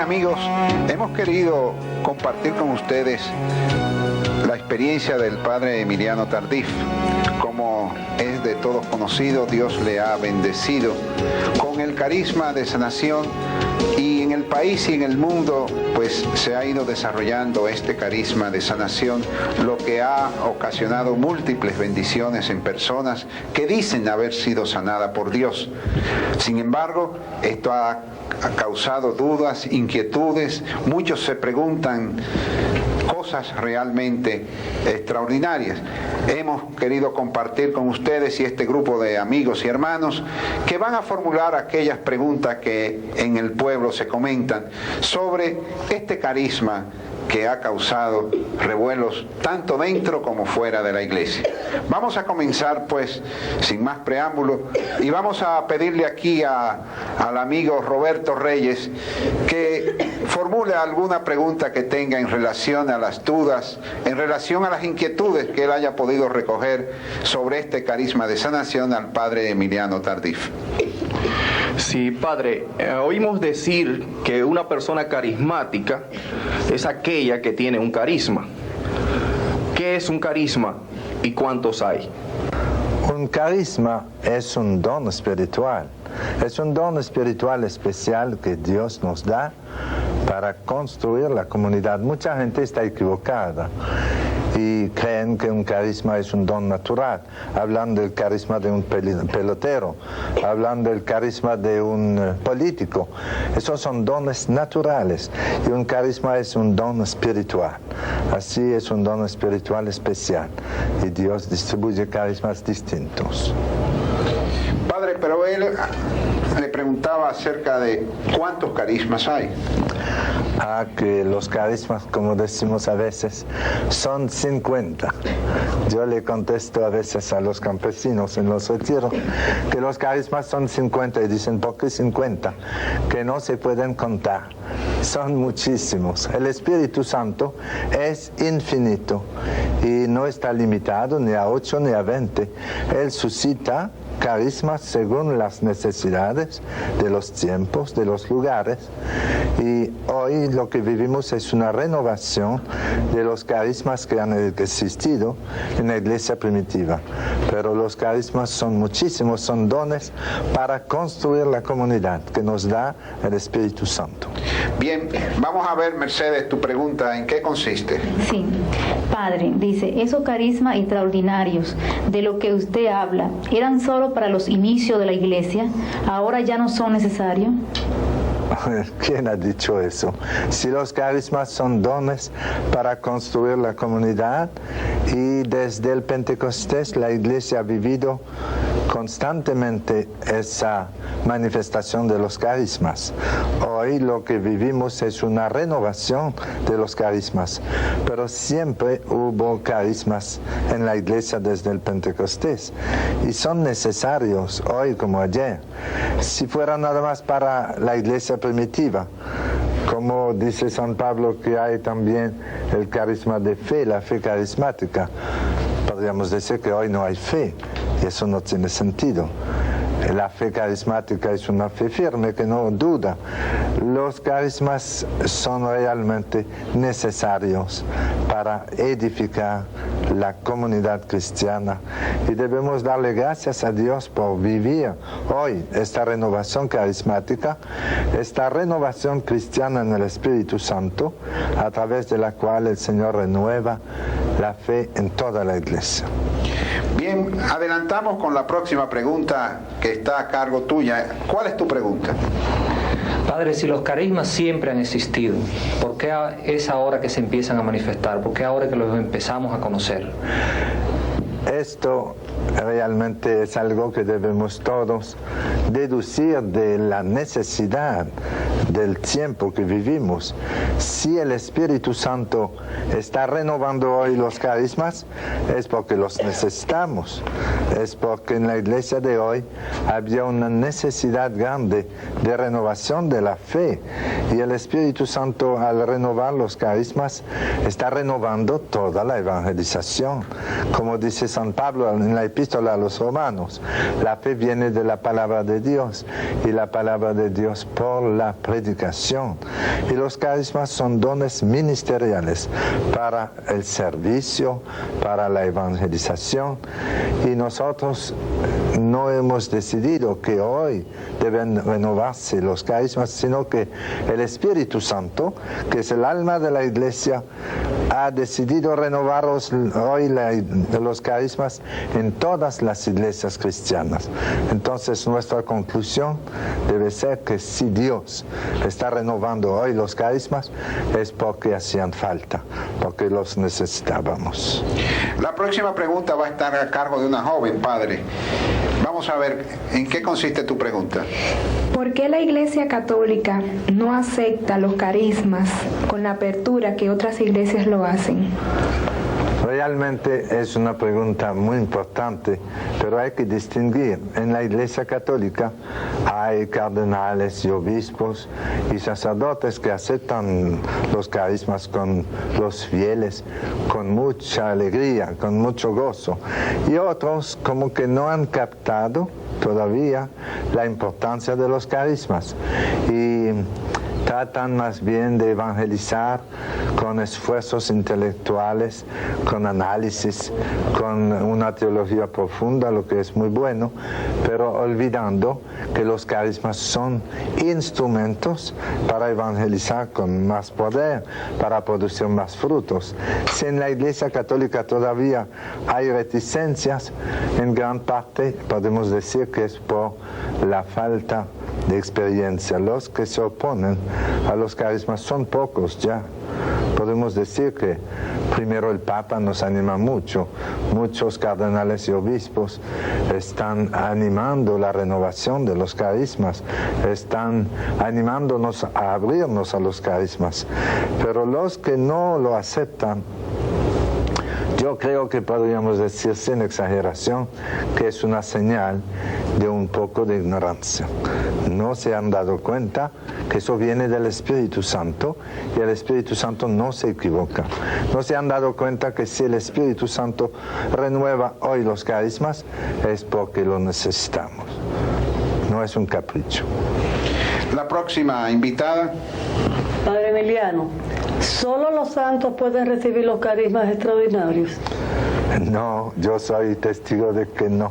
Amigos, hemos querido compartir con ustedes la experiencia del padre Emiliano Tardif. Como es de todos conocido, Dios le ha bendecido con el carisma de sanación, y en el país y en el mundo pues se ha ido desarrollando este carisma de sanación, lo que ha ocasionado múltiples bendiciones en personas que dicen haber sido sanadas por Dios. Sin embargo, esto ha causado dudas, inquietudes. Muchos se preguntan cosas realmente extraordinarias. Hemos querido compartir con ustedes y este grupo de amigos y hermanos que van a formular aquellas preguntas que en el pueblo se comentan sobre este carisma que ha causado revuelos tanto dentro como fuera de la iglesia. Vamos a comenzar pues sin más preámbulo y vamos a pedirle aquí al amigo Roberto Reyes que formule alguna pregunta que tenga en relación a las dudas, en relación a las inquietudes que él haya podido recoger sobre este carisma de sanación al padre Emiliano Tardif. Sí, padre, oímos decir que una persona carismática es aquella que tiene un carisma. ¿Qué es un carisma y cuántos hay? Un carisma es un don espiritual. Es un don espiritual especial que Dios nos da para construir la comunidad. Mucha gente está equivocada y creen que un carisma es un don natural. Hablan del carisma de un pelotero, hablan del carisma de un político. Esos son dones naturales y un carisma es un don espiritual. Así es un don espiritual especial y Dios distribuye carismas distintos. Padre, pero él le preguntaba acerca de cuántos carismas hay. Que los carismas, como decimos a veces, son 50. Yo le contesto a veces a los campesinos en los retiros que los carismas son 50 y dicen, ¿por qué 50? Que no se pueden contar. Son muchísimos. El Espíritu Santo es infinito y no está limitado ni a 8 ni a 20. Él suscita carismas según las necesidades de los tiempos, de los lugares, y hoy lo que vivimos es una renovación de los carismas que han existido en la iglesia primitiva, pero los carismas son muchísimos, son dones para construir la comunidad que nos da el Espíritu Santo. Bien, vamos a ver, Mercedes, tu pregunta, ¿en qué consiste? Sí, padre, dice, esos carismas extraordinarios de lo que usted habla, ¿eran solo para los inicios de la iglesia? ¿Ahora ya no son necesarios? ¿Quién ha dicho eso? Si los carismas son dones para construir la comunidad, y desde el Pentecostés la iglesia ha vivido constantemente esa manifestación de los carismas. Hoy lo que vivimos es una renovación de los carismas, pero siempre hubo carismas en la iglesia desde el Pentecostés y son necesarios hoy como ayer. Si fuera nada más para la iglesia primitiva, como dice San Pablo que hay también el carisma de fe, la fe carismática, podríamos decir que hoy no hay fe y eso no tiene sentido. La fe carismática es una fe firme que no duda. Los carismas son realmente necesarios para edificar la comunidad cristiana y debemos darle gracias a Dios por vivir hoy esta renovación carismática, esta renovación cristiana en el Espíritu Santo, a través de la cual el Señor renueva la fe en toda la iglesia. Bien, adelantamos con la próxima pregunta que está a cargo tuya. ¿Cuál es tu pregunta? Padre, si los carismas siempre han existido, ¿por qué es ahora que se empiezan a manifestar? ¿Por qué ahora que los empezamos a conocer? Esto realmente es algo que debemos todos deducir de la necesidad del tiempo que vivimos. Si el Espíritu Santo está renovando hoy los carismas, es porque los necesitamos. Es porque en la iglesia de hoy había una necesidad grande de renovación de la fe. Y el Espíritu Santo, al renovar los carismas, está renovando toda la evangelización. Como dice San Pablo en la epístola a los romanos, la fe viene de la palabra de Dios y la palabra de Dios por la predicación. Y los carismas son dones ministeriales para el servicio, para la evangelización. Y nosotros no hemos decidido que hoy deben renovarse los carismas, sino que el Espíritu Santo, que es el alma de la iglesia, ha decidido renovar hoy los carismas en todas las iglesias cristianas. Entonces nuestra conclusión debe ser que si Dios está renovando hoy los carismas, es porque hacían falta, porque los necesitábamos. La próxima pregunta va a estar a cargo de una joven, padre. Vamos a ver en qué consiste tu pregunta. ¿Por qué la Iglesia Católica no acepta los carismas con la apertura que otras iglesias lo hacen? Realmente es una pregunta muy importante, pero hay que distinguir. En la Iglesia Católica hay cardenales y obispos y sacerdotes que aceptan los carismas con los fieles, con mucha alegría, con mucho gozo. Y otros como que no han captado todavía la importancia de los carismas y tratan más bien de evangelizar con esfuerzos intelectuales, con análisis, con una teología profunda, lo que es muy bueno, pero olvidando que los carismas son instrumentos para evangelizar con más poder, para producir más frutos. Si en la Iglesia Católica todavía hay reticencias, en gran parte podemos decir que es por la falta de experiencia. Los que se oponen a los carismas son pocos ya. Podemos decir que primero el Papa nos anima mucho, muchos cardenales y obispos están animando la renovación de los carismas, están animándonos a abrirnos a los carismas, pero los que no lo aceptan, yo creo que podríamos decir sin exageración que es una señal de un poco de ignorancia. No se han dado cuenta que eso viene del Espíritu Santo y el Espíritu Santo no se equivoca. No se han dado cuenta que si el Espíritu Santo renueva hoy los carismas es porque lo necesitamos. No es un capricho. La próxima invitada. Padre Emiliano, ¿solo los santos pueden recibir los carismas extraordinarios? No, yo soy testigo de que no.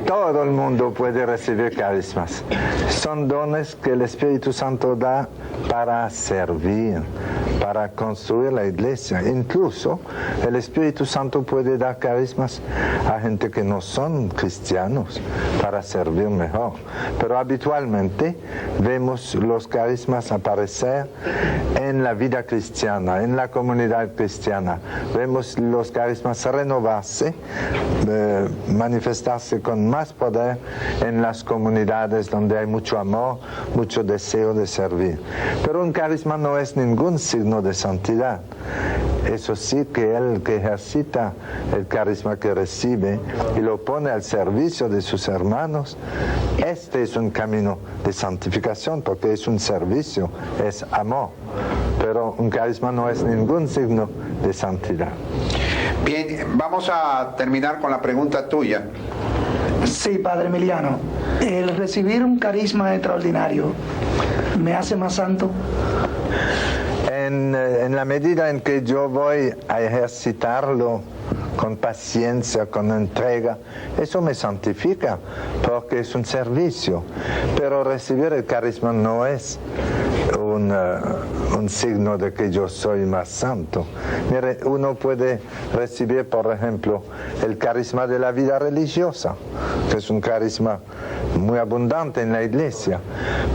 Todo el mundo puede recibir carismas. Son dones que el Espíritu Santo da para servir, para construir la iglesia. Incluso el Espíritu Santo puede dar carismas a gente que no son cristianos para servir mejor. Pero habitualmente vemos los carismas aparecer en la vida cristiana, en la comunidad cristiana. Vemos los carismas renovarse, manifestarse con más poder en las comunidades donde hay mucho amor, mucho deseo de servir. Pero un carisma no es ningún signo de santidad. Eso sí, que el que ejercita el carisma que recibe y lo pone al servicio de sus hermanos, este es un camino de santificación porque es un servicio, es amor. Pero un carisma no es ningún signo de santidad. Bien, vamos a terminar con la pregunta tuya. Sí, Padre Emiliano, el recibir un carisma extraordinario me hace más santo. En la medida en que yo voy a ejercitarlo con paciencia, con entrega, eso me santifica porque es un servicio. Pero recibir el carisma no es un signo de que yo soy más santo. Mire, uno puede recibir, por ejemplo, el carisma de la vida religiosa, que es un carisma muy abundante en la iglesia,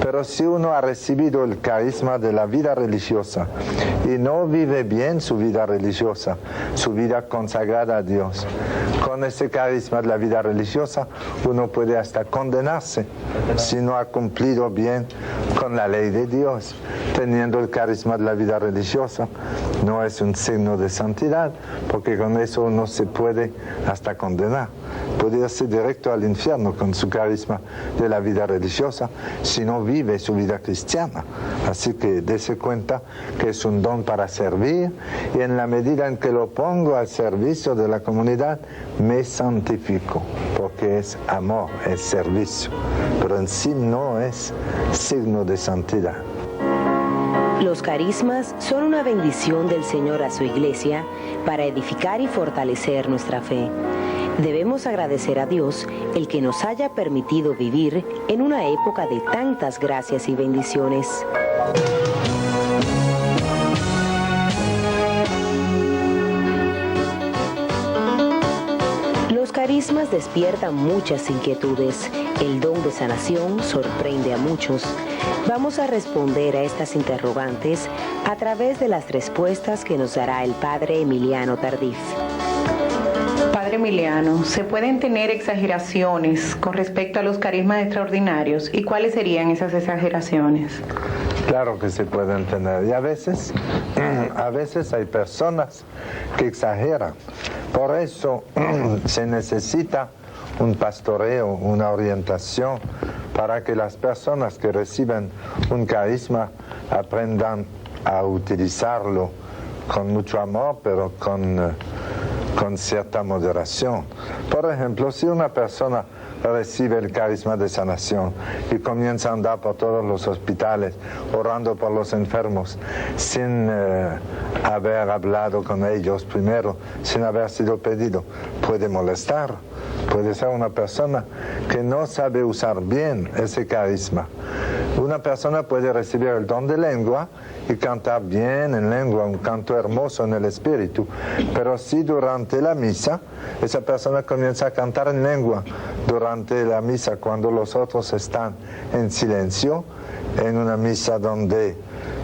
pero si uno ha recibido el carisma de la vida religiosa y no vive bien su vida religiosa, su vida consagrada a Dios, con ese carisma de la vida religiosa uno puede hasta condenarse si no ha cumplido bien con la ley de Dios. Teniendo el carisma de la vida religiosa no es un signo de santidad, porque con eso uno se puede hasta condenar. Puede irse directo al infierno con su carisma de la vida religiosa si no vive su vida cristiana. Así que dése cuenta que es un don para servir, y en la medida en que lo pongo al servicio de la comunidad, me santifico, porque es amor, es servicio, pero en sí no es signo de santidad. Los carismas son una bendición del Señor a su iglesia para edificar y fortalecer nuestra fe. Debemos agradecer a Dios el que nos haya permitido vivir en una época de tantas gracias y bendiciones. Los carismas despiertan muchas inquietudes. El don de sanación sorprende a muchos. Vamos a responder a estas interrogantes a través de las respuestas que nos dará el Padre Emiliano Tardif. Padre Emiliano, ¿se pueden tener exageraciones con respecto a los carismas extraordinarios? ¿Y cuáles serían esas exageraciones? Claro que se pueden tener, y a veces hay personas que exageran. Por eso se necesita un pastoreo, una orientación, para que las personas que reciben un carisma aprendan a utilizarlo con mucho amor, pero con cierta moderación. Por ejemplo, si una persona recibe el carisma de sanación y comienza a andar por todos los hospitales orando por los enfermos sin haber hablado con ellos primero, sin haber sido pedido, puede molestar. Puede ser una persona que no sabe usar bien ese carisma. Una persona puede recibir el don de lengua y cantar bien en lengua, un canto hermoso en el espíritu, pero si durante la misa esa persona comienza a cantar en lengua durante la misa cuando los otros están en silencio, en una misa donde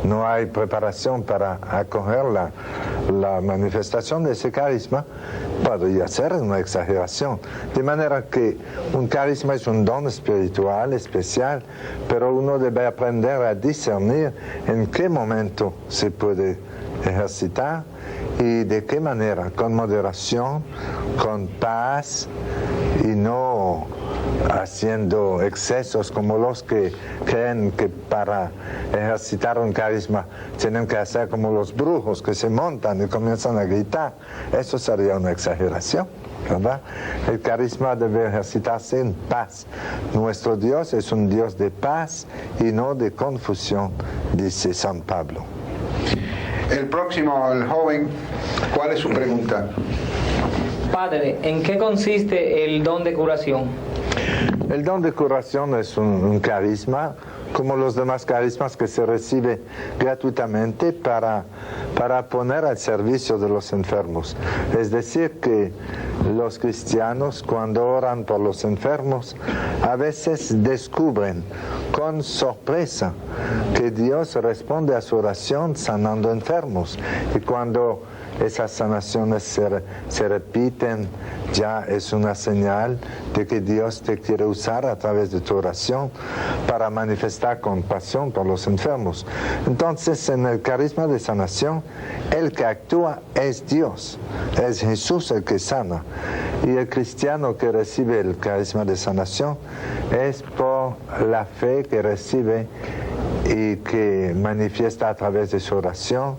no hay preparación para acoger la manifestación de ese carisma, podría ser una exageración. De manera que un carisma es un don espiritual especial, pero uno debe aprender a discernir en qué momento se puede ejercitar y de qué manera, con moderación, con paz, y no haciendo excesos como los que creen que para ejercitar un carisma tienen que hacer como los brujos que se montan y comienzan a gritar. Eso sería una exageración, ¿verdad? El carisma debe ejercitarse en paz. Nuestro Dios es un Dios de paz y no de confusión, dice San Pablo. El próximo, el joven, ¿cuál es su pregunta? Padre, ¿en qué consiste el don de curación? El don de curación es un carisma, como los demás carismas, que se recibe gratuitamente para poner al servicio de los enfermos. Es decir, que los cristianos, cuando oran por los enfermos, a veces descubren con sorpresa que Dios responde a su oración sanando enfermos. Y cuando esas sanaciones se repiten, ya es una señal de que Dios te quiere usar a través de tu oración para manifestar compasión por los enfermos. Entonces, en el carisma de sanación, el que actúa es Dios, es Jesús el que sana. Y el cristiano que recibe el carisma de sanación es por la fe que recibe y que manifiesta a través de su oración,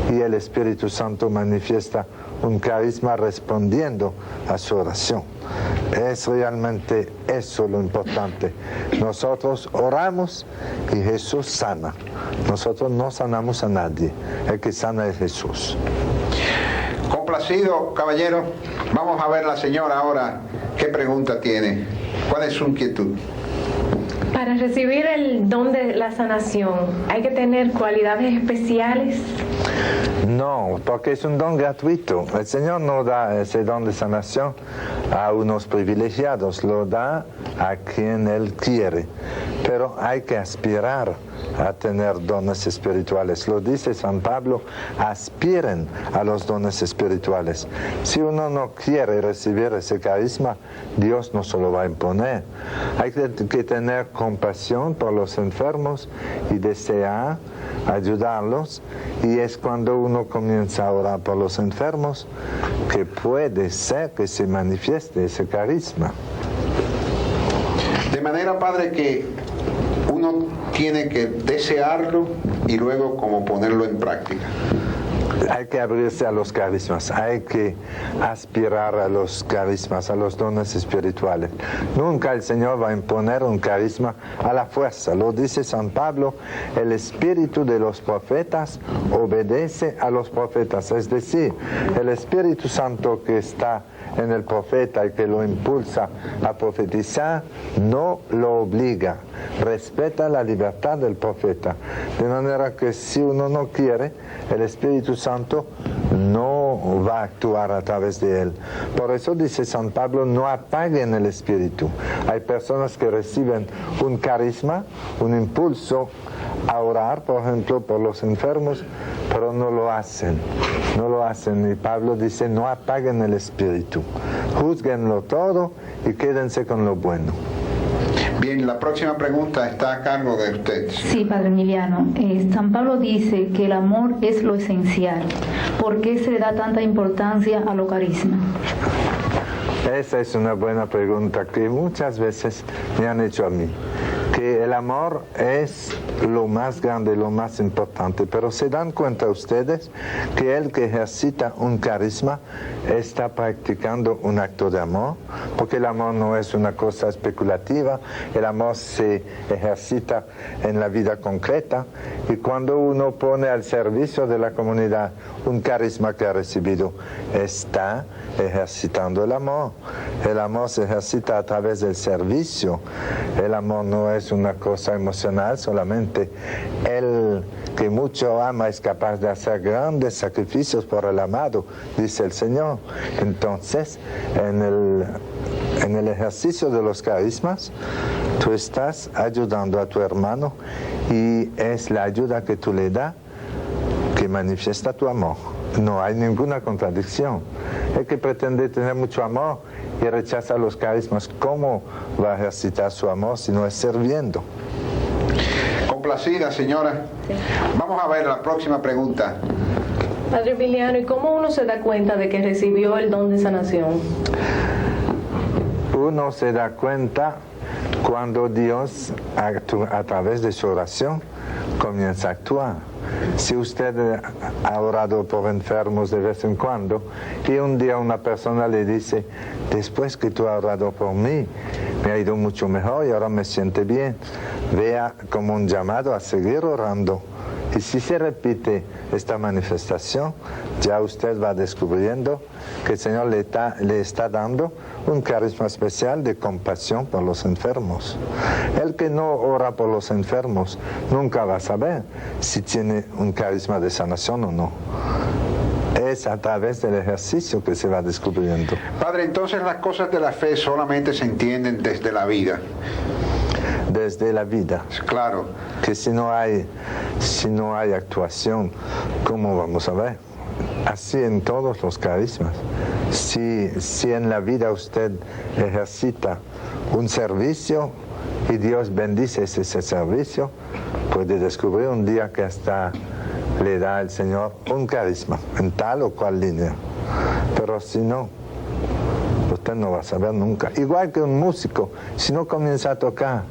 y el Espíritu Santo manifiesta un carisma respondiendo a su oración. Es realmente eso lo importante. Nosotros oramos y Jesús sana. Nosotros no sanamos a nadie. El que sana es Jesús. Complacido, caballero. Vamos a ver la señora ahora qué pregunta tiene. ¿Cuál es su inquietud? Para recibir el don de la sanación, ¿hay que tener cualidades especiales? No, porque es un don gratuito. El Señor no da ese don de sanación a unos privilegiados, lo da a quien Él quiere. Pero hay que aspirar a tener dones espirituales. Lo dice San Pablo, aspiren a los dones espirituales. Si uno no quiere recibir ese carisma, Dios no se lo va a imponer. Hay que tener compasión por los enfermos y desear ayudarlos, y es cuando uno comienza a orar por los enfermos que puede ser que se manifieste ese carisma. De manera, Padre, que uno tiene que desearlo y luego como ponerlo en práctica. Hay que abrirse a los carismas, hay que aspirar a los carismas, a los dones espirituales. Nunca el Señor va a imponer un carisma a la fuerza. Lo dice San Pablo, el espíritu de los profetas obedece a los profetas. Es decir, el Espíritu Santo que está en el profeta y que lo impulsa a profetizar, no lo obliga, respeta la libertad del profeta. De manera que si uno no quiere, el Espíritu Santo no va a actuar a través de él. Por eso dice San Pablo, no apaguen el Espíritu. Hay personas que reciben un carisma, un impulso a orar, por ejemplo, por los enfermos, pero no lo hacen. No lo hacen. Y Pablo dice, no apaguen el Espíritu. Júzguenlo todo y quédense con lo bueno. Bien, la próxima pregunta está a cargo de usted. Sí, Padre Emiliano. San Pablo dice que el amor es lo esencial. ¿Por qué se le da tanta importancia a lo carisma? Esa es una buena pregunta que muchas veces me han hecho a mí. Que el amor es lo más grande, lo más importante, pero ¿se dan cuenta ustedes que el que ejercita un carisma está practicando un acto de amor? Porque el amor no es una cosa especulativa, el amor se ejercita en la vida concreta, y cuando uno pone al servicio de la comunidad un carisma que ha recibido, está ejercitando el amor. El amor se ejercita a través del servicio. El amor no es una cosa emocional solamente. El que mucho ama es capaz de hacer grandes sacrificios por el amado, dice el Señor. Entonces, en el ejercicio de los carismas, tú estás ayudando a tu hermano, y es la ayuda que tú le das que manifiesta tu amor. No hay ninguna contradicción. El que pretende tener mucho amor y rechaza los carismas, ¿cómo va a ejercitar su amor si no es sirviendo? Complacida, señora. Sí. Vamos a ver la próxima pregunta. Padre Emiliano, ¿y cómo uno se da cuenta de que recibió el don de sanación? Uno se da cuenta cuando Dios, a través de su oración, comienza a actuar. Si usted ha orado por enfermos de vez en cuando y un día una persona le dice, después que tú has orado por mí, me ha ido mucho mejor y ahora me siente bien, vea como un llamado a seguir orando. Y si se repite esta manifestación, ya usted va descubriendo que el Señor le está dando un carisma especial de compasión por los enfermos. El que no ora por los enfermos nunca va a saber si tiene un carisma de sanación o no. Es a través del ejercicio que se va descubriendo. Padre, entonces las cosas de la fe solamente se entienden desde la vida. Desde la vida. Claro. Que si no hay actuación, ¿cómo vamos a ver? Así en todos los carismas. Si en la vida usted ejercita un servicio y Dios bendice ese servicio, puede descubrir un día que hasta le da al Señor un carisma en tal o cual línea. Pero si no, usted no va a saber nunca. Igual que un músico, si no comienza a tocar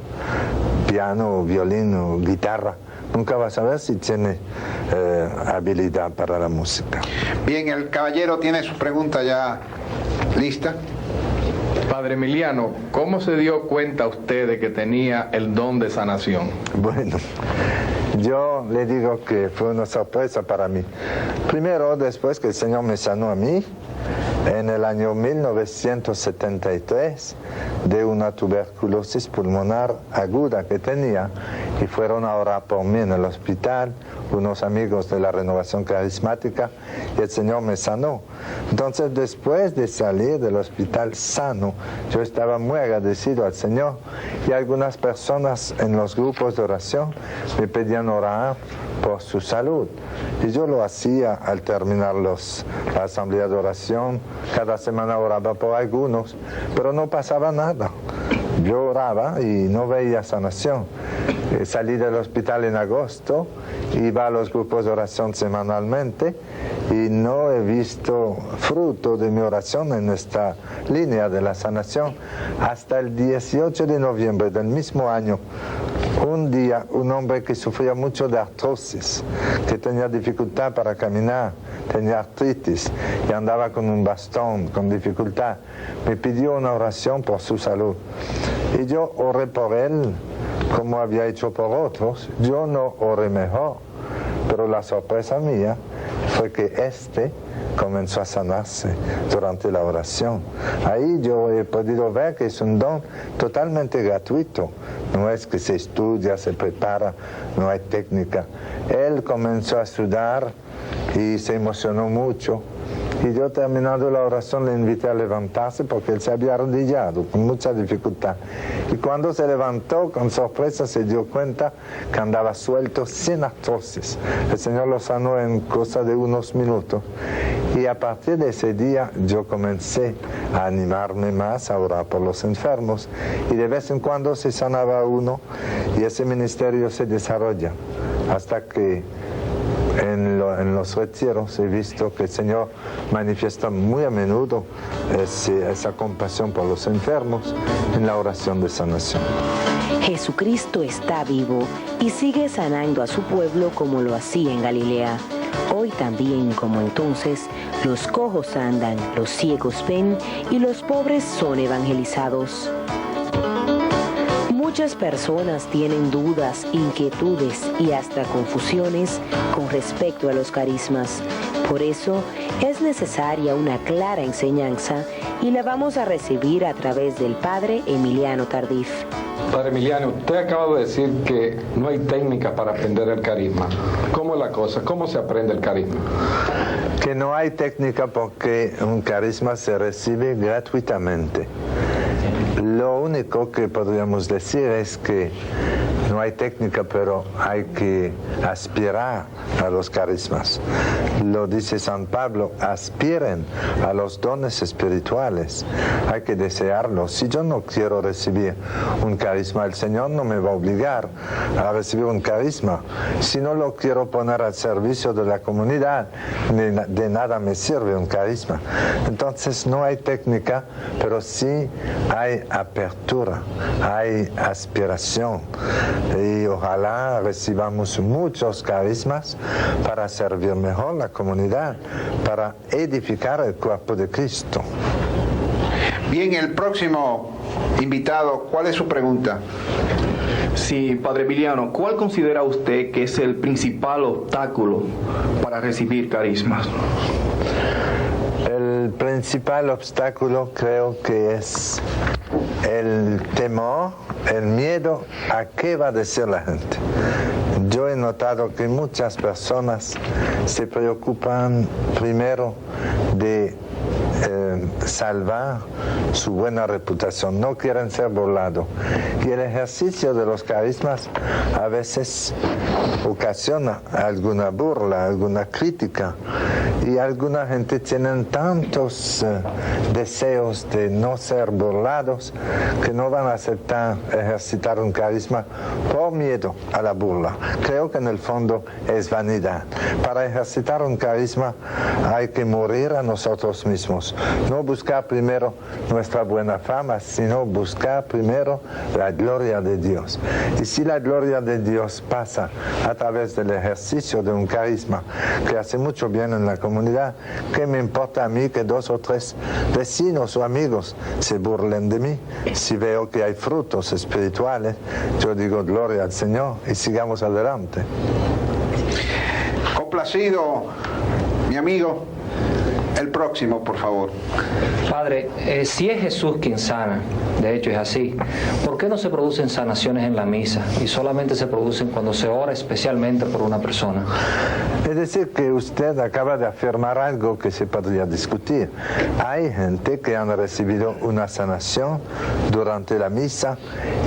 piano, violín o guitarra, nunca va a saber si tiene habilidad para la música. Bien, el caballero tiene su pregunta ya lista. Padre Emiliano, ¿cómo se dio cuenta usted de que tenía el don de sanación? Bueno, yo le digo que fue una sorpresa para mí. Primero, después que el Señor me sanó a mí, en el año 1973 de una tuberculosis pulmonar aguda que tenía y fueron a orar por mí en el hospital, unos amigos de la Renovación Carismática, y el Señor me sanó. Entonces, después de salir del hospital sano, yo estaba muy agradecido al Señor, y algunas personas en los grupos de oración me pedían orar por su salud. Y yo lo hacía al terminar la asamblea de oración. Cada semana oraba por algunos, pero no pasaba nada. Yo oraba y no veía sanación. Salí del hospital en agosto, iba a los grupos de oración semanalmente y no he visto fruto de mi oración en esta línea de la sanación hasta el 18 de noviembre del mismo año. Un día, un hombre que sufría mucho de artrosis, que tenía dificultad para caminar, tenía artritis y andaba con un bastón, con dificultad, me pidió una oración por su salud. Y yo oré por él como había hecho por otros. Yo no oré mejor, pero la sorpresa mía fue que comenzó a sanarse durante la oración. Ahí yo he podido ver que es un don totalmente gratuito. No es que se estudia, se prepara, no hay técnica. Él comenzó a sudar y se emocionó mucho. Y yo, terminando la oración, le invité a levantarse porque él se había arrodillado con mucha dificultad. Y cuando se levantó, con sorpresa se dio cuenta que andaba suelto, sin artrosis. El Señor lo sanó en cosa de unos minutos. Y a partir de ese día yo comencé a animarme más a orar por los enfermos. Y de vez en cuando se sanaba uno y ese ministerio se desarrolla hasta que en los retiros he visto que el Señor manifiesta muy a menudo esa compasión por los enfermos en la oración de sanación. Jesucristo está vivo y sigue sanando a su pueblo como lo hacía en Galilea. Hoy también, como entonces, los cojos andan, los ciegos ven y los pobres son evangelizados. Muchas personas tienen dudas, inquietudes y hasta confusiones con respecto a los carismas. Por eso es necesaria una clara enseñanza y la vamos a recibir a través del Padre Emiliano Tardif. Padre Emiliano, usted acaba de decir que no hay técnica para aprender el carisma. ¿Cómo es la cosa? ¿Cómo se aprende el carisma? Que no hay técnica porque un carisma se recibe gratuitamente. Lo único que podríamos decir es que no hay técnica, pero hay que aspirar a los carismas. Lo dice San Pablo, aspiren a los dones espirituales. Hay que desearlos. Si yo no quiero recibir un carisma, el Señor no me va a obligar a recibir un carisma. Si no lo quiero poner al servicio de la comunidad, de nada me sirve un carisma. Entonces no hay técnica, pero sí hay apertura, hay aspiración. Y ojalá recibamos muchos carismas para servir mejor la comunidad, para edificar el cuerpo de Cristo. Bien, el próximo invitado, ¿cuál es su pregunta? Sí, Padre Emiliano, ¿cuál considera usted que es el principal obstáculo para recibir carismas? El principal obstáculo creo que es el temor, el miedo a qué va a decir la gente. Yo he notado que muchas personas se preocupan primero de salvar su buena reputación, no quieren ser burlados. Y el ejercicio de los carismas a veces ocasiona alguna burla, alguna crítica, y alguna gente tiene tantos deseos de no ser burlados que no van a aceptar ejercitar un carisma por miedo a la burla. Creo que en el fondo es vanidad. Para ejercitar un carisma hay que morir a nosotros mismos, no buscar primero nuestra buena fama, sino buscar primero la gloria de Dios. Y si la gloria de Dios pasa a través del ejercicio de un carisma que hace mucho bien en la comunidad, ¿qué me importa a mí que 2 o 3 vecinos o amigos se burlen de mí? Si veo que hay frutos espirituales, yo digo gloria al Señor y sigamos adelante. Complacido, mi amigo. El próximo, por favor. Padre, si es Jesús quien sana, de hecho es así, ¿por qué no se producen sanaciones en la misa y solamente se producen cuando se ora especialmente por una persona? Es decir, que usted acaba de afirmar algo que se podría discutir. Hay gente que han recibido una sanación durante la misa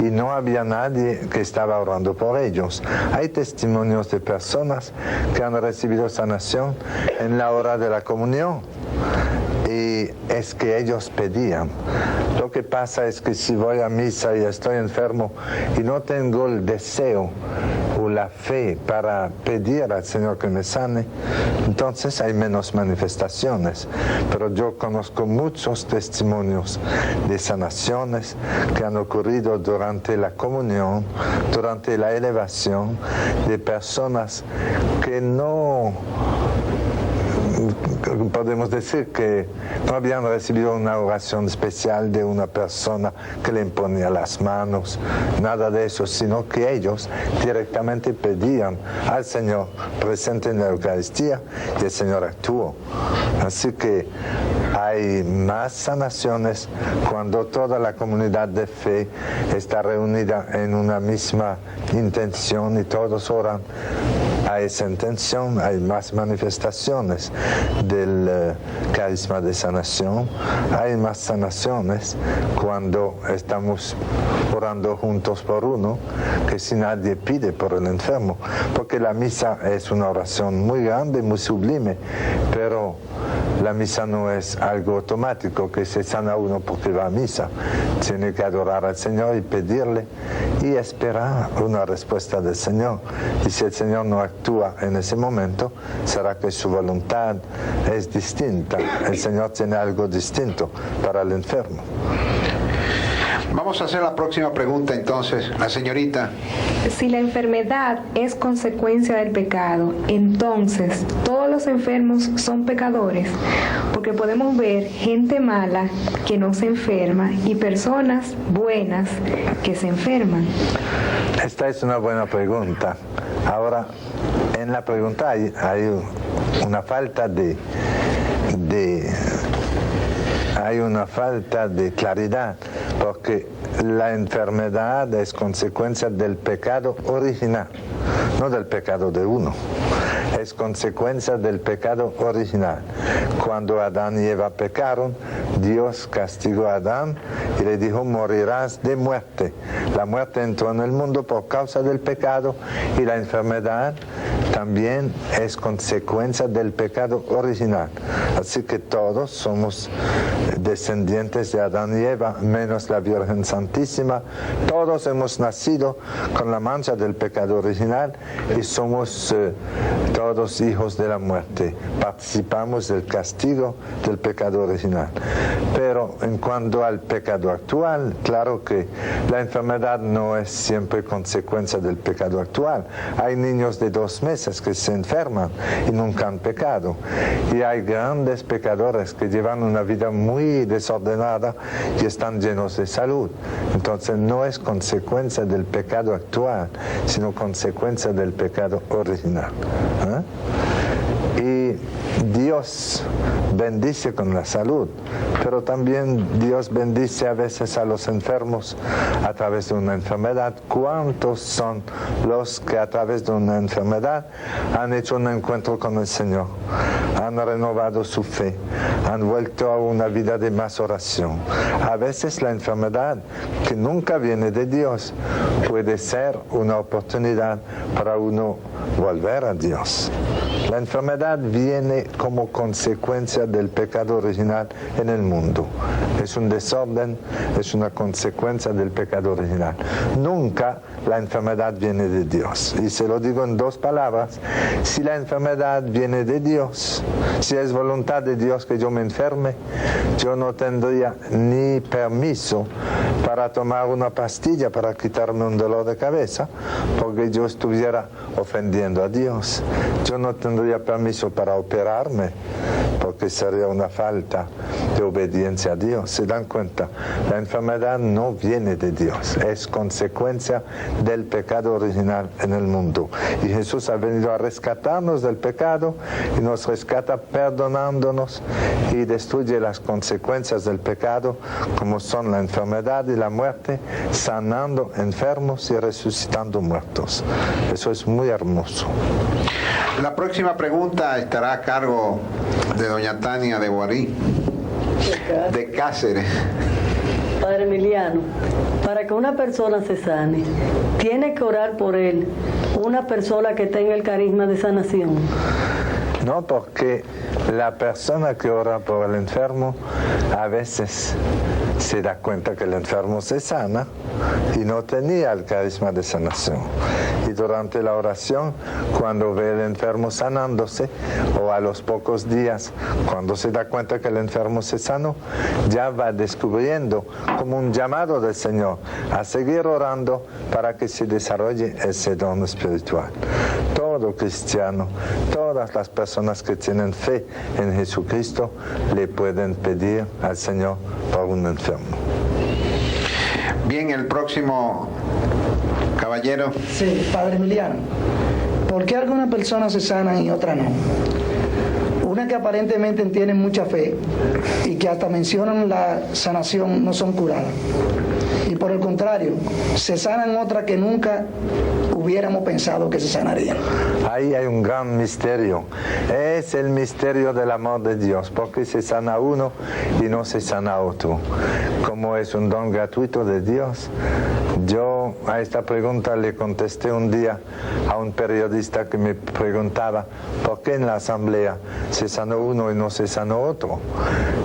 y no había nadie que estaba orando por ellos. Hay testimonios de personas que han recibido sanación en la hora de la comunión. Y es que ellos pedían. Lo que pasa es que si voy a misa y estoy enfermo y no tengo el deseo o la fe para pedir al Señor que me sane, entonces hay menos manifestaciones. Pero yo conozco muchos testimonios de sanaciones que han ocurrido durante la comunión, durante la elevación, de personas que no... podemos decir que no habían recibido una oración especial de una persona que le imponía las manos, nada de eso, sino que ellos directamente pedían al Señor presente en la Eucaristía y el Señor actuó. Así que hay más sanaciones cuando toda la comunidad de fe está reunida en una misma intención y todos oran a esa intención. Hay más manifestaciones del carisma de sanación. Hay más sanaciones cuando estamos orando juntos por uno, que si nadie pide por el enfermo, porque la misa es una oración muy grande, muy sublime, pero la misa no es algo automático que se sana uno porque va a misa. Tiene que adorar al Señor y pedirle y esperar una respuesta del Señor. Y si el Señor no actúa en ese momento, será que su voluntad es distinta. El Señor tiene algo distinto para el enfermo. Vamos a hacer la próxima pregunta entonces, la señorita. Si la enfermedad es consecuencia del pecado, entonces todos los enfermos son pecadores, porque podemos ver gente mala que no se enferma y personas buenas que se enferman. Esta es una buena pregunta. Ahora, en la pregunta hay una falta de claridad, porque la enfermedad es consecuencia del pecado original, no del pecado de uno. Es consecuencia del pecado original. Cuando Adán y Eva pecaron, Dios castigó a Adán y le dijo: morirás de muerte. La muerte entró en el mundo por causa del pecado, y la enfermedad también es consecuencia del pecado original. Así que todos somos descendientes de Adán y Eva, menos la Virgen Santísima. Todos hemos nacido con la mancha del pecado original y somos todos hijos de la muerte. Participamos del castigo del pecado original. Pero en cuanto al pecado actual, claro que la enfermedad no es siempre consecuencia del pecado actual. Hay niños de 2 meses que se enferman y nunca han pecado. Y hay grandes pecadores que llevan una vida muy desordenada y están llenos de salud. Entonces no es consecuencia del pecado actual, sino consecuencia del pecado original. Y Dios bendice con la salud, pero también Dios bendice a veces a los enfermos a través de una enfermedad. ¿Cuántos son los que a través de una enfermedad han hecho un encuentro con el Señor, han renovado su fe, han vuelto a una vida de más oración? A veces la enfermedad, que nunca viene de Dios, puede ser una oportunidad para uno volver a Dios. La enfermedad viene como consecuencia del pecado original en el mundo. Es un desorden, es una consecuencia del pecado original. Nunca la enfermedad viene de Dios. Y se lo digo en 2 palabras: si la enfermedad viene de Dios, si es voluntad de Dios que yo me enferme, yo no tendría ni permiso para tomar una pastilla para quitarme un dolor de cabeza, porque yo estuviera ofendiendo a Dios. Yo no tendría permiso para operarme, porque sería una falta de obediencia a Dios. ¿Se dan cuenta? La enfermedad no viene de Dios, es consecuencia del pecado original en el mundo. Y Jesús ha venido a rescatarnos del pecado y nos rescata perdonándonos y destruye las consecuencias del pecado, como son la enfermedad y la muerte, sanando enfermos y resucitando muertos. Eso es muy hermoso. La próxima pregunta estará a cargo de doña Tania de Guarí, de Cáceres. Padre Emiliano, para que una persona se sane, ¿tiene que orar por él una persona que tenga el carisma de sanación? No, porque la persona que ora por el enfermo a veces se da cuenta que el enfermo se sana y no tenía el carisma de sanación. Y durante la oración, cuando ve el enfermo sanándose, o a los pocos días, cuando se da cuenta que el enfermo se sanó, ya va descubriendo como un llamado del Señor a seguir orando para que se desarrolle ese don espiritual. Todo cristiano, todas las personas que tienen fe en Jesucristo le pueden pedir al Señor por un enfermo. Bien, el próximo caballero. Sí, Padre Emiliano. ¿Por qué algunas personas se sanan y otras no? Una que aparentemente tienen mucha fe y que hasta mencionan la sanación no son curadas. Y por el contrario, se sanan otras que nunca hubiéramos pensado que se sanarían. Ahí hay un gran misterio. Es el misterio del amor de Dios, porque se sana uno y no se sana otro. Como es un don gratuito de Dios, yo a esta pregunta le contesté un día a un periodista que me preguntaba por qué en la asamblea se sanó uno y no se sanó otro.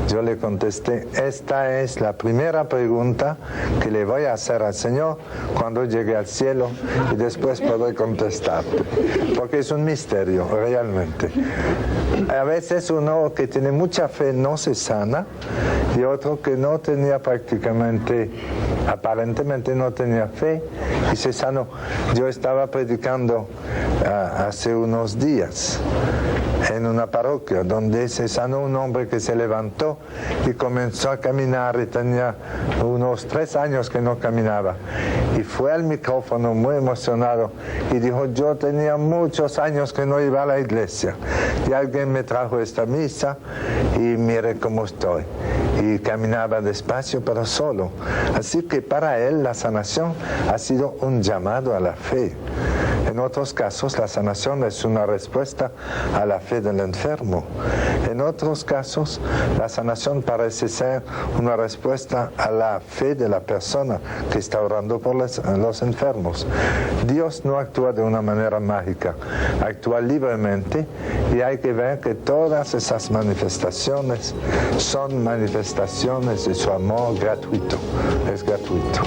Yo le contesté, esta es la primera pregunta que le voy a hacer al Señor cuando llegue al cielo y después podré contestarte, porque es un misterio realmente. A veces uno que tiene mucha fe no se sana y otro que no tenía aparentemente no tenía fe y se sanó. Yo estaba predicando hace unos días en una parroquia donde se sanó un hombre que se levantó y comenzó a caminar y tenía unos 3 años que no caminaba y fue al micrófono muy emocionado y dijo, yo tenía muchos años que no iba a la iglesia y alguien me trajo esta misa y mire cómo estoy. Y caminaba despacio pero solo. Así que para él la sanación ha sido un llamado a la fe. En otros casos la sanación es una respuesta a la fe del enfermo. En otros casos la sanación parece ser una respuesta a la fe de la persona que está orando por los enfermos. Dios no actúa de una manera mágica, actúa libremente y hay que ver que todas esas manifestaciones son manifestaciones de su amor gratuito. Es gratuito.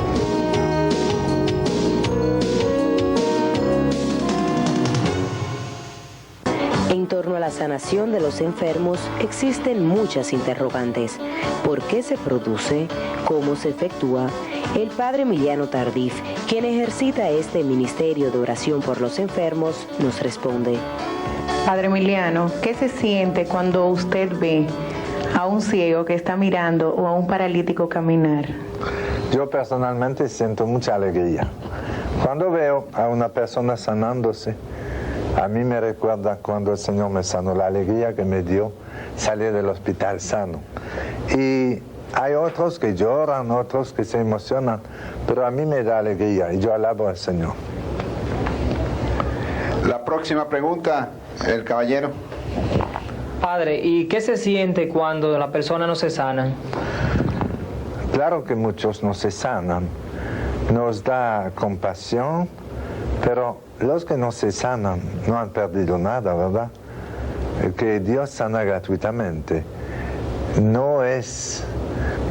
En torno a la sanación de los enfermos existen muchas interrogantes. ¿Por qué se produce? ¿Cómo se efectúa? El Padre Emiliano Tardif, quien ejercita este ministerio de oración por los enfermos, nos responde. Padre Emiliano, ¿qué se siente cuando usted ve a un ciego que está mirando o a un paralítico caminar? Yo personalmente siento mucha alegría. Cuando veo a una persona sanándose, a mí me recuerda cuando el Señor me sanó, la alegría que me dio salir del hospital sano. Y hay otros que lloran, otros que se emocionan, pero a mí me da alegría y yo alabo al Señor. La próxima pregunta, el caballero. Padre, ¿y qué se siente cuando la persona no se sana? Claro que muchos no se sanan. Nos da compasión, pero los que no se sanan no han perdido nada, ¿verdad? Que Dios sana gratuitamente. No es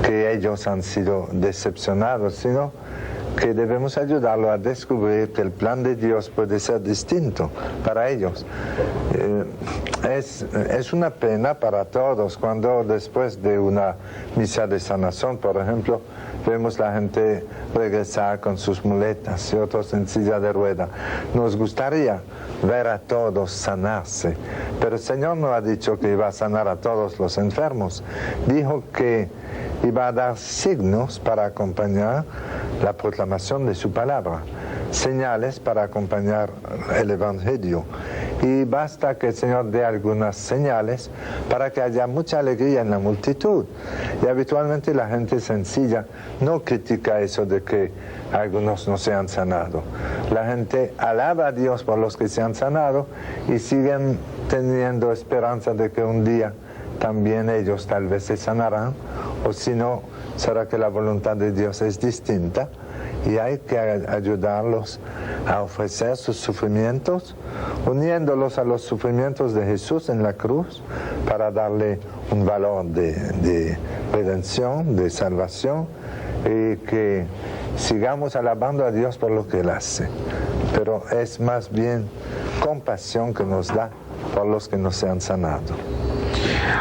que ellos han sido decepcionados, sino que debemos ayudarlo a descubrir que el plan de Dios puede ser distinto para ellos. Es una pena para todos cuando después de una misa de sanación, por ejemplo, vemos la gente regresar con sus muletas y otros en silla de rueda. Nos gustaría ver a todos sanarse, pero el Señor no ha dicho que iba a sanar a todos los enfermos. Dijo que iba a dar signos para acompañar la proclamación de su palabra, señales para acompañar el Evangelio. Y basta que el Señor dé algunas señales para que haya mucha alegría en la multitud. Y habitualmente la gente sencilla no critica eso de que algunos no se han sanado. La gente alaba a Dios por los que se han sanado y siguen teniendo esperanza de que un día también ellos tal vez se sanarán, o si no, será que la voluntad de Dios es distinta y hay que ayudarlos a ofrecer sus sufrimientos, uniéndolos a los sufrimientos de Jesús en la cruz para darle un valor de redención, de salvación, y que sigamos alabando a Dios por lo que Él hace. Pero es más bien compasión que nos da por los que no se han sanado.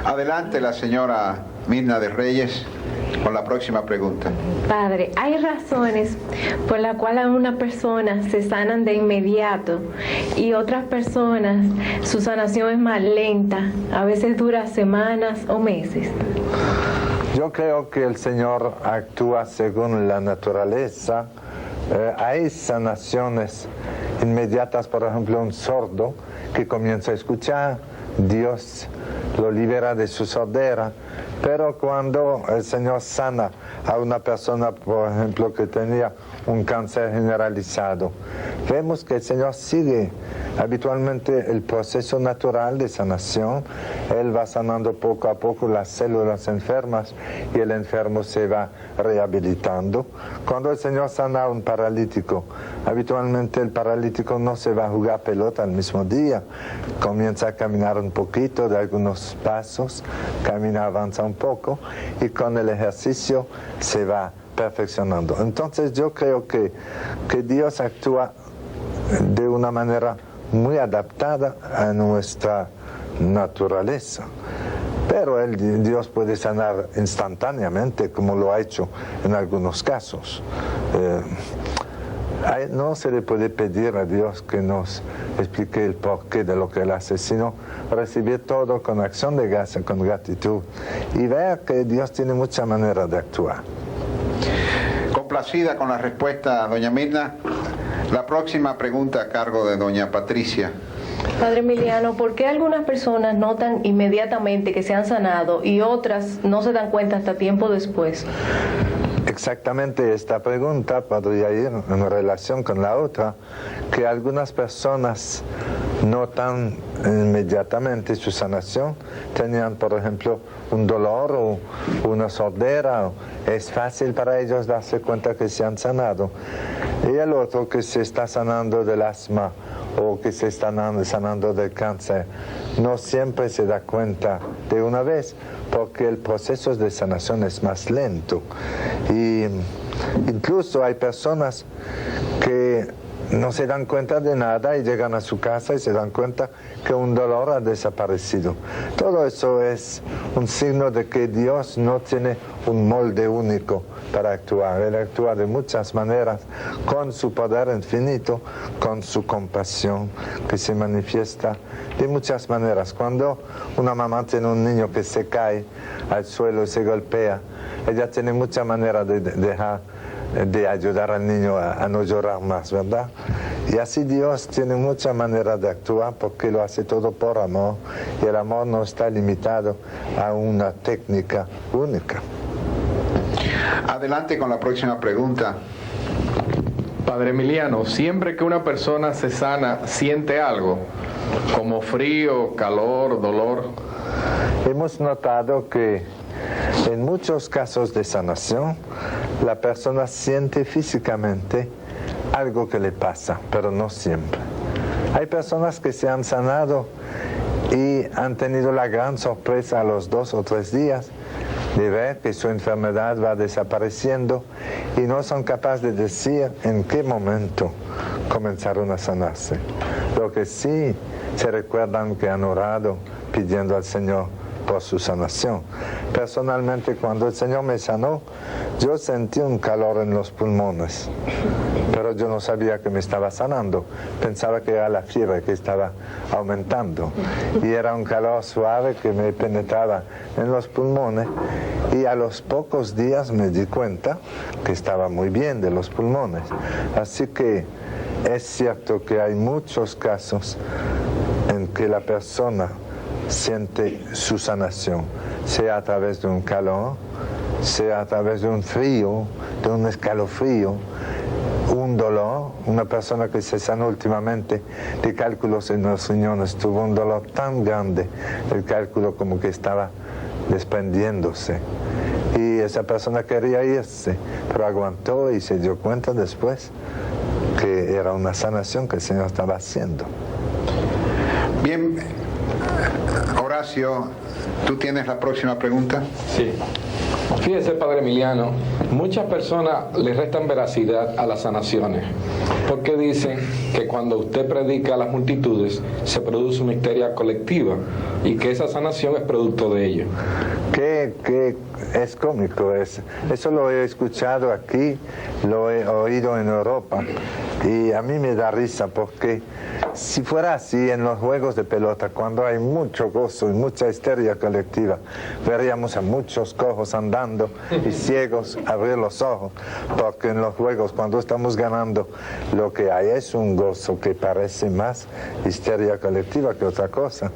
Adelante la señora Mirna de Reyes con la próxima pregunta. Padre, hay razones por las cuales una persona se sanan de inmediato y otras personas su sanación es más lenta, a veces dura semanas o meses. Yo creo que el Señor actúa según la naturaleza. Hay sanaciones inmediatas, por ejemplo, un sordo que comienza a escuchar, Dios lo libera de su sordera, pero cuando el Señor sana a una persona, por ejemplo, que tenía un cáncer generalizado, vemos que el Señor sigue habitualmente el proceso natural de sanación. Él va sanando poco a poco las células enfermas y el enfermo se va rehabilitando. Cuando el Señor sana a un paralítico, habitualmente el paralítico no se va a jugar pelota al mismo día. Comienza a caminar un poquito, de algunos pasos, camina, avanza un poco y con el ejercicio se va perfeccionando. Entonces yo creo que Dios actúa de una manera muy adaptada a nuestra naturaleza. Pero Dios puede sanar instantáneamente, como lo ha hecho en algunos casos. No se le puede pedir a Dios que nos explique el porqué de lo que Él hace, sino recibir todo con acción de gracia, con gratitud, y ver que Dios tiene mucha manera de actuar. Complacida con la respuesta, doña Mirna. La próxima pregunta a cargo de doña Patricia. Padre Emiliano, ¿por qué algunas personas notan inmediatamente que se han sanado y otras no se dan cuenta hasta tiempo después? Exactamente esta pregunta podría ir en relación con la otra, que algunas personas notan inmediatamente su sanación, tenían por ejemplo un dolor o una sordera, es fácil para ellos darse cuenta que se han sanado, y el otro que se está sanando del asma o que se está sanando del cáncer no siempre se da cuenta de una vez, porque el proceso de sanación es más lento. Y incluso hay personas que no se dan cuenta de nada y llegan a su casa y se dan cuenta que un dolor ha desaparecido. Todo eso es un signo de que Dios no tiene un molde único para actuar. Él actúa de muchas maneras, con su poder infinito, con su compasión, que se manifiesta de muchas maneras. Cuando una mamá tiene un niño que se cae al suelo y se golpea, ella tiene mucha manera de ayudar al niño a no llorar más, ¿verdad? Y así Dios tiene mucha manera de actuar porque lo hace todo por amor, y el amor no está limitado a una técnica única. Adelante con la próxima pregunta. Padre Emiliano, siempre que una persona se sana, ¿siente algo? Como frío, calor, dolor. Hemos notado que en muchos casos de sanación, la persona siente físicamente algo que le pasa, pero no siempre. Hay personas que se han sanado y han tenido la gran sorpresa a los 2 o 3 días de ver que su enfermedad va desapareciendo y no son capaces de decir en qué momento comenzaron a sanarse. Lo que sí se recuerdan que han orado pidiendo al Señor por su sanación. Personalmente, cuando el Señor me sanó, yo sentí un calor en los pulmones, pero yo no sabía que me estaba sanando. Pensaba que era la fiebre que estaba aumentando, y era un calor suave que me penetraba en los pulmones, y a los pocos días me di cuenta que estaba muy bien de los pulmones. Así que es cierto que hay muchos casos en que la persona siente su sanación, sea a través de un calor, sea a través de un frío, de un escalofrío, un dolor. Una persona que se sanó últimamente de cálculos en los riñones tuvo un dolor tan grande, el cálculo como que estaba desprendiéndose. Y esa persona quería irse, pero aguantó y se dio cuenta después que era una sanación que el Señor estaba haciendo. Bien, Horacio, ¿tú tienes la próxima pregunta? Sí. Fíjese, Padre Emiliano, muchas personas le restan veracidad a las sanaciones, porque dicen que cuando usted predica a las multitudes se produce una histeria colectiva y que esa sanación es producto de ello. Que es cómico eso. Eso lo he escuchado aquí, lo he oído en Europa, y a mí me da risa, porque si fuera así en los juegos de pelota, cuando hay mucho gozo y mucha histeria colectiva, veríamos a muchos cojos andando y ciegos abrir los ojos, porque en los juegos, cuando estamos ganando, lo que hay es un gozo que parece más histeria colectiva que otra cosa,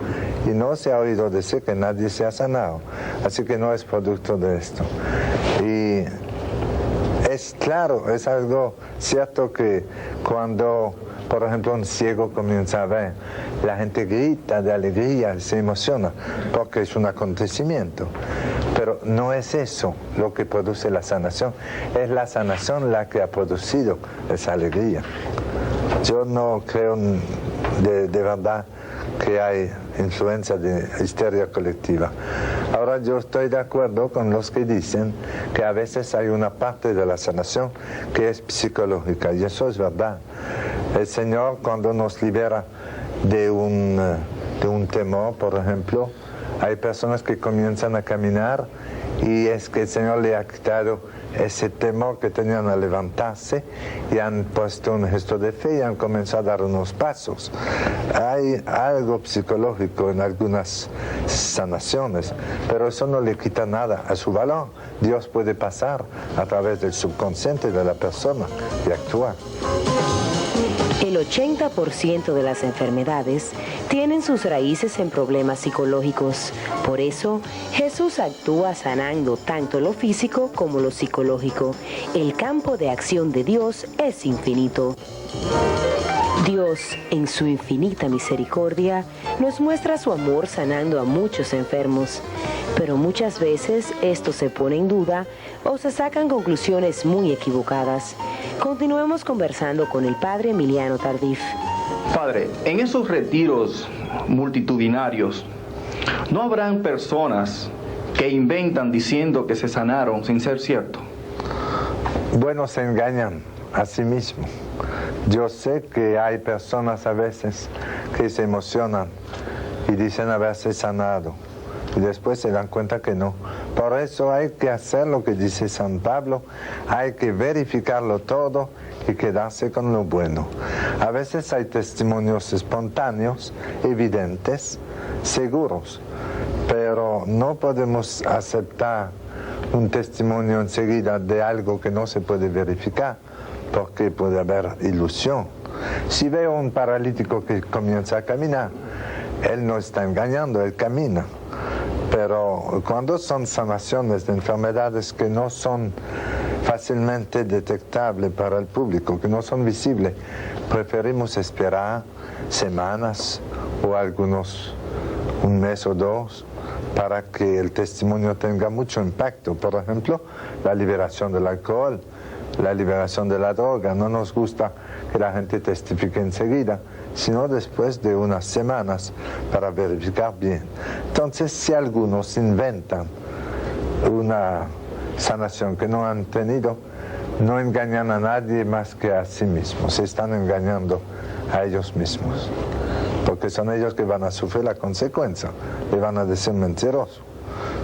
y no se ha oído decir que nadie se ha sanado, así que no es producto de esto. Y es claro, es algo cierto que cuando, por ejemplo, un ciego comienza a ver, la gente grita de alegría, se emociona, porque es un acontecimiento. Pero no es eso lo que produce la sanación, es la sanación la que ha producido esa alegría. Yo no creo de verdad que hay influencia de histeria colectiva. Ahora, yo estoy de acuerdo con los que dicen que a veces hay una parte de la sanación que es psicológica, y eso es verdad. El Señor, cuando nos libera de un temor, por ejemplo, hay personas que comienzan a caminar y es que el Señor le ha quitado ese temor que tenían a levantarse y han puesto un gesto de fe y han comenzado a dar unos pasos. Hay algo psicológico en algunas sanaciones, pero eso no le quita nada a su valor. Dios puede pasar a través del subconsciente de la persona y actuar. El 80% de las enfermedades tienen sus raíces en problemas psicológicos. Por eso, Jesús actúa sanando tanto lo físico como lo psicológico. El campo de acción de Dios es infinito. Dios, en su infinita misericordia, nos muestra su amor sanando a muchos enfermos. Pero muchas veces esto se pone en duda o se sacan conclusiones muy equivocadas. Continuemos conversando con el Padre Emiliano Tardif. Padre, en esos retiros multitudinarios, ¿no habrán personas que inventan diciendo que se sanaron sin ser cierto? Bueno, se engañan a sí mismos. Yo sé que hay personas a veces que se emocionan y dicen haberse sanado y después se dan cuenta que no. Por eso hay que hacer lo que dice San Pablo, hay que verificarlo todo y quedarse con lo bueno. A veces hay testimonios espontáneos, evidentes, seguros, pero no podemos aceptar un testimonio enseguida de algo que no se puede verificar, porque puede haber ilusión. Si veo un paralítico que comienza a caminar, él no está engañando, él camina. Pero cuando son sanaciones de enfermedades que no son fácilmente detectables para el público, que no son visibles, preferimos esperar semanas o un mes o dos para que el testimonio tenga mucho impacto. Por ejemplo, la liberación del alcohol, la liberación de la droga. No nos gusta que la gente testifique enseguida, sino después de unas semanas para verificar bien. Entonces, si algunos inventan una sanación que no han tenido, no engañan a nadie más que a sí mismos, se están engañando a ellos mismos. porque son ellos que van a sufrir la consecuencia, le van a decir mentiroso.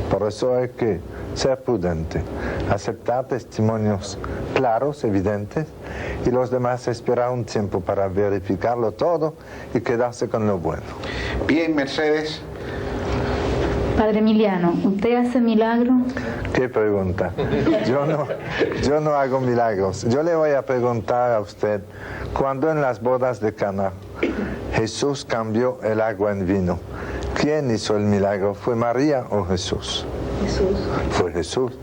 Por eso hay que ser prudente, aceptar testimonios claros, evidentes, y los demás esperar un tiempo para verificarlo todo y quedarse con lo bueno. Bien, Mercedes. Padre Emiliano, ¿usted hace milagro? ¿Qué pregunta? Yo no hago milagros. Yo le voy a preguntar a usted, cuando en las bodas de Cana Jesús cambió el agua en vino, ¿quién hizo el milagro? ¿Fue María o Jesús? Jesús. Fue Jesús.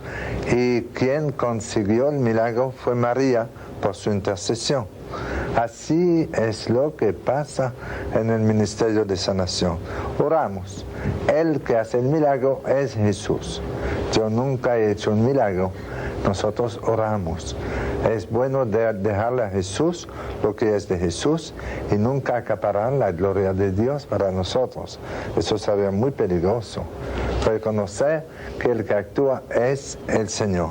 ¿Y quién consiguió el milagro? Fue María por su intercesión. Así es lo que pasa en el ministerio de sanación. Oramos. El que hace el milagro es Jesús. Yo nunca he hecho un milagro. Nosotros oramos. Es bueno dejarle a Jesús lo que es de Jesús y nunca acaparar la gloria de Dios para nosotros. Eso sería muy peligroso. Reconocer que el que actúa es el Señor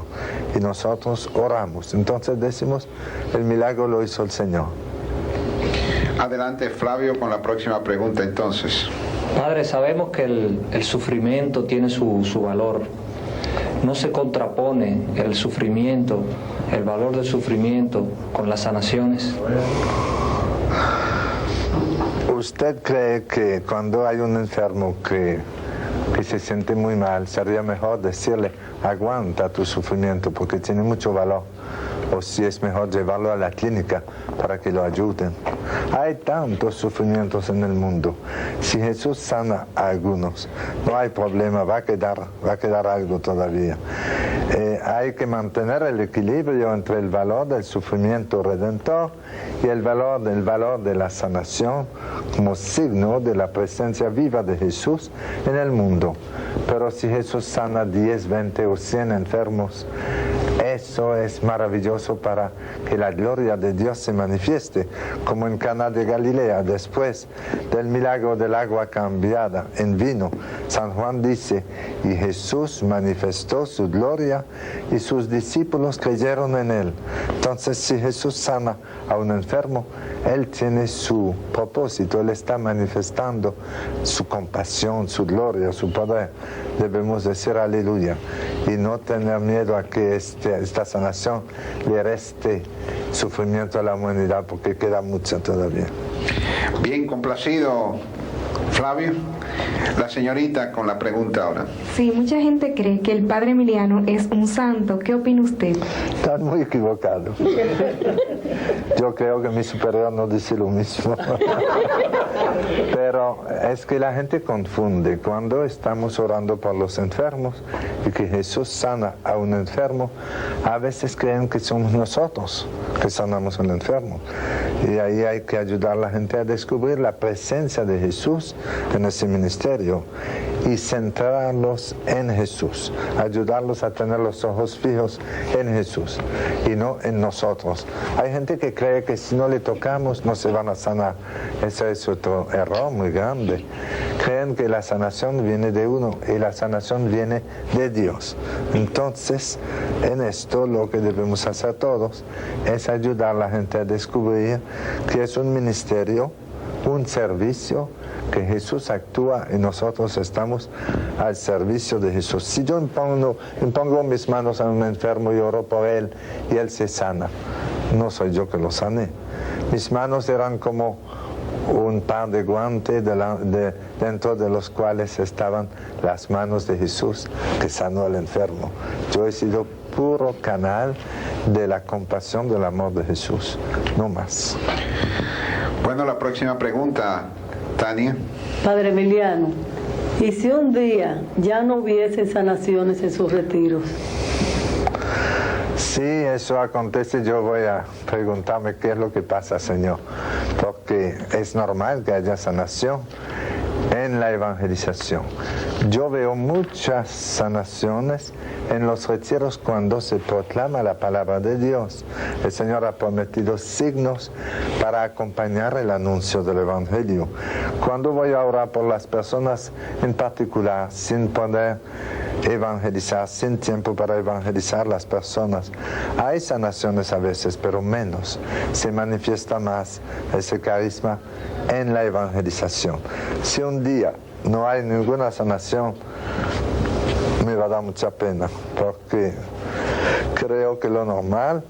y nosotros oramos. Entonces decimos, el milagro lo hizo el Señor. Adelante, Flavio, con la próxima pregunta entonces. Padre, sabemos que el sufrimiento tiene su valor. No se contrapone el sufrimiento, el valor del sufrimiento con las sanaciones. ¿Usted cree que cuando hay un enfermo que se siente muy mal, sería mejor decirle, aguanta tu sufrimiento porque tiene mucho valor? O si es mejor llevarlo a la clínica para que lo ayuden. Hay tantos sufrimientos en el mundo. Si Jesús sana a algunos, no hay problema, va a quedar algo todavía. Hay que mantener el equilibrio entre el valor del sufrimiento redentor y el valor de la sanación como signo de la presencia viva de Jesús en el mundo. Pero si Jesús sana 10, 20 o 100 enfermos, eso es maravilloso para que la gloria de Dios se manifieste, como en Caná de Galilea, después del milagro del agua cambiada en vino. San Juan dice, y Jesús manifestó su gloria y sus discípulos creyeron en él. Entonces, si Jesús sana a un enfermo, él tiene su propósito, él está manifestando su compasión, su gloria, su poder. Debemos decir aleluya y no tener miedo a que esta sanación le reste sufrimiento a la humanidad, porque queda mucho todavía. Bien, complacido, Flavio. La señorita con la pregunta ahora. Sí, mucha gente cree que el Padre Emiliano es un santo. ¿Qué opina usted? Están muy equivocados. Yo creo que mi superior no dice lo mismo. Pero es que la gente confunde. Cuando estamos orando por los enfermos y que Jesús sana a un enfermo, a veces creen que somos nosotros que sanamos al enfermo. Y ahí hay que ayudar a la gente a descubrir la presencia de Jesús en ese ministerio y centrarlos en Jesús, ayudarlos a tener los ojos fijos en Jesús y no en nosotros. Hay gente que cree que si no le tocamos no se van a sanar. Ese es otro error muy grande. Creen que la sanación viene de uno y la sanación viene de Dios. Entonces, en esto lo que debemos hacer todos es ayudar a la gente a descubrir que es un ministerio, un servicio, que Jesús actúa y nosotros estamos al servicio de Jesús. Si yo impongo mis manos a un enfermo y oro por él y él se sana, no soy yo que lo sané. Mis manos eran como un par de guantes dentro de los cuales estaban las manos de Jesús que sanó al enfermo. Yo he sido puro canal de la compasión, del amor de Jesús, no más. Bueno, la próxima pregunta, Tania. Padre Emiliano, ¿y si un día ya no hubiese sanaciones en sus retiros? Si eso acontece, yo voy a preguntarme qué es lo que pasa, Señor, porque es normal que haya sanación en la evangelización. Yo veo muchas sanaciones en los retiros cuando se proclama la palabra de Dios. El Señor ha prometido signos para acompañar el anuncio del Evangelio. Cuando voy a orar por las personas en particular, sin poder evangelizar, sin tiempo para evangelizar las personas. Hay sanaciones a veces, pero menos. Se manifiesta más ese carisma en la evangelización. Si un día no hay ninguna sanación, me va a dar mucha pena, porque creo que lo normal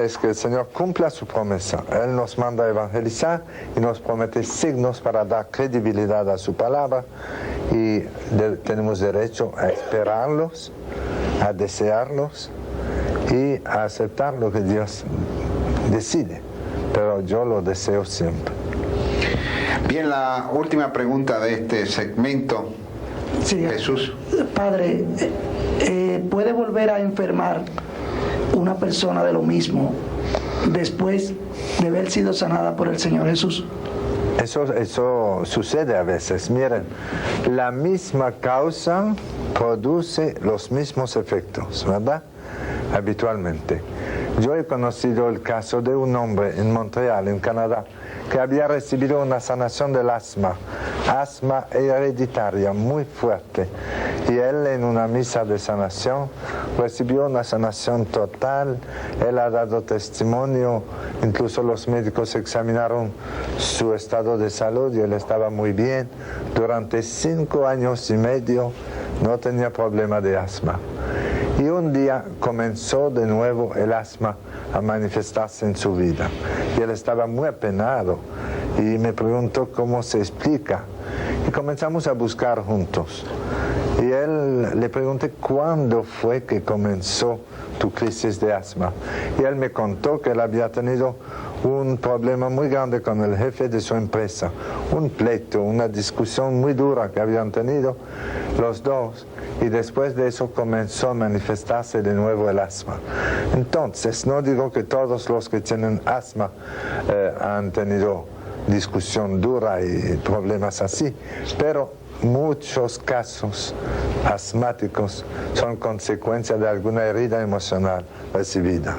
es que el Señor cumpla su promesa. Él nos manda a evangelizar y nos promete signos para dar credibilidad a su palabra, y tenemos derecho a esperarlos, a desearlos y a aceptar lo que Dios decide. Pero yo lo deseo siempre. Bien, la última pregunta de este segmento. Sí, Jesús. Padre, ¿puede volver a enfermar una persona de lo mismo después de haber sido sanada por el Señor Jesús? Eso sucede a veces. Miren, la misma causa produce los mismos efectos, ¿verdad? Habitualmente. Yo he conocido el caso de un hombre en Montreal, en Canadá, que había recibido una sanación del asma hereditaria muy fuerte. Y él, en una misa de sanación, recibió una sanación total. Él ha dado testimonio, incluso los médicos examinaron su estado de salud y él estaba muy bien. Durante 5 años y medio no tenía problema de asma. Y un día comenzó de nuevo el asma a manifestarse en su vida. Y él estaba muy apenado y me preguntó cómo se explica. Y comenzamos a buscar juntos. Y él le pregunté, ¿cuándo fue que comenzó tu crisis de asma? Y él me contó que él había tenido un problema muy grande con el jefe de su empresa, un pleito, una discusión muy dura que habían tenido los dos, y después de eso comenzó a manifestarse de nuevo el asma. Entonces, no digo que todos los que tienen asma han tenido discusión dura y problemas así, pero muchos casos asmáticos son consecuencia de alguna herida emocional recibida.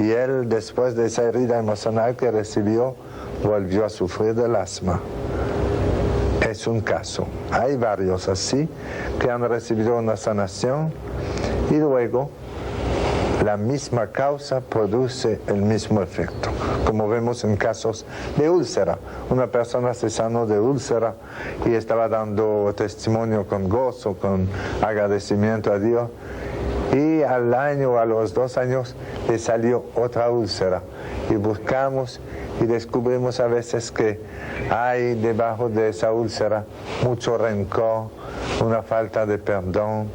Y él, después de esa herida emocional que recibió, volvió a sufrir del asma. Es un caso. Hay varios así que han recibido una sanación y luego la misma causa produce el mismo efecto. Como vemos en casos de úlcera. Una persona se sanó de úlcera y estaba dando testimonio con gozo, con agradecimiento a Dios. Y al año o a los 2 años le salió otra úlcera. Y buscamos y descubrimos a veces que hay debajo de esa úlcera mucho rencor, una falta de perdón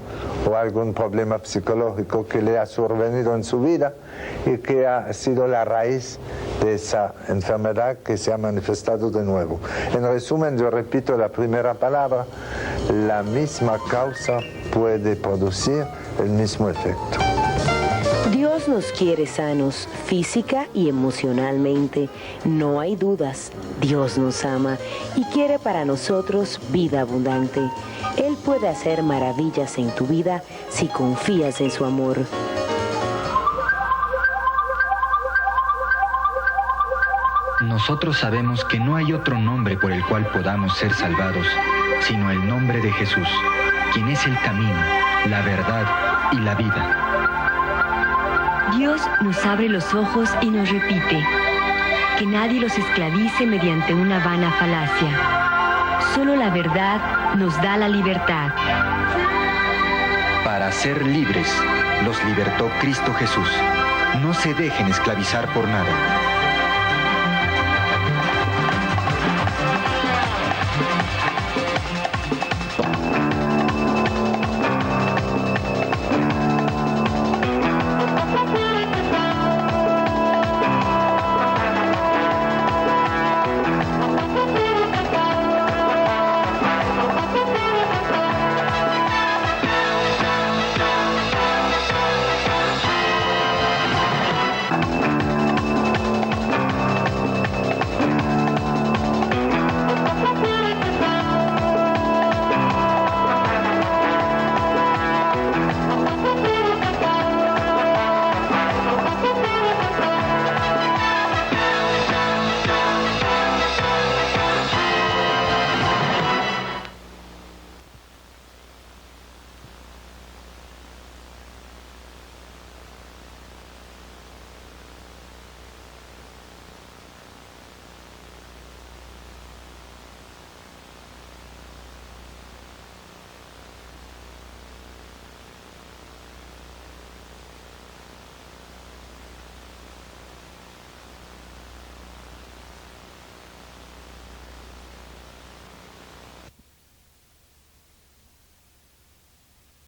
o algún problema psicológico que le ha sobrevenido en su vida y que ha sido la raíz de esa enfermedad que se ha manifestado de nuevo. En resumen, yo repito la primera palabra: la misma causa puede producir el mismo efecto. Dios nos quiere sanos, física y emocionalmente. No hay dudas. Dios nos ama y quiere para nosotros vida abundante. Él puede hacer maravillas en tu vida si confías en su amor. Nosotros sabemos que no hay otro nombre por el cual podamos ser salvados, sino el nombre de Jesús, quien es el camino, la verdad y la vida. Dios nos abre los ojos y nos repite que nadie los esclavice mediante una vana falacia. Solo la verdad nos da la libertad. Para ser libres, los libertó Cristo Jesús. No se dejen esclavizar por nada.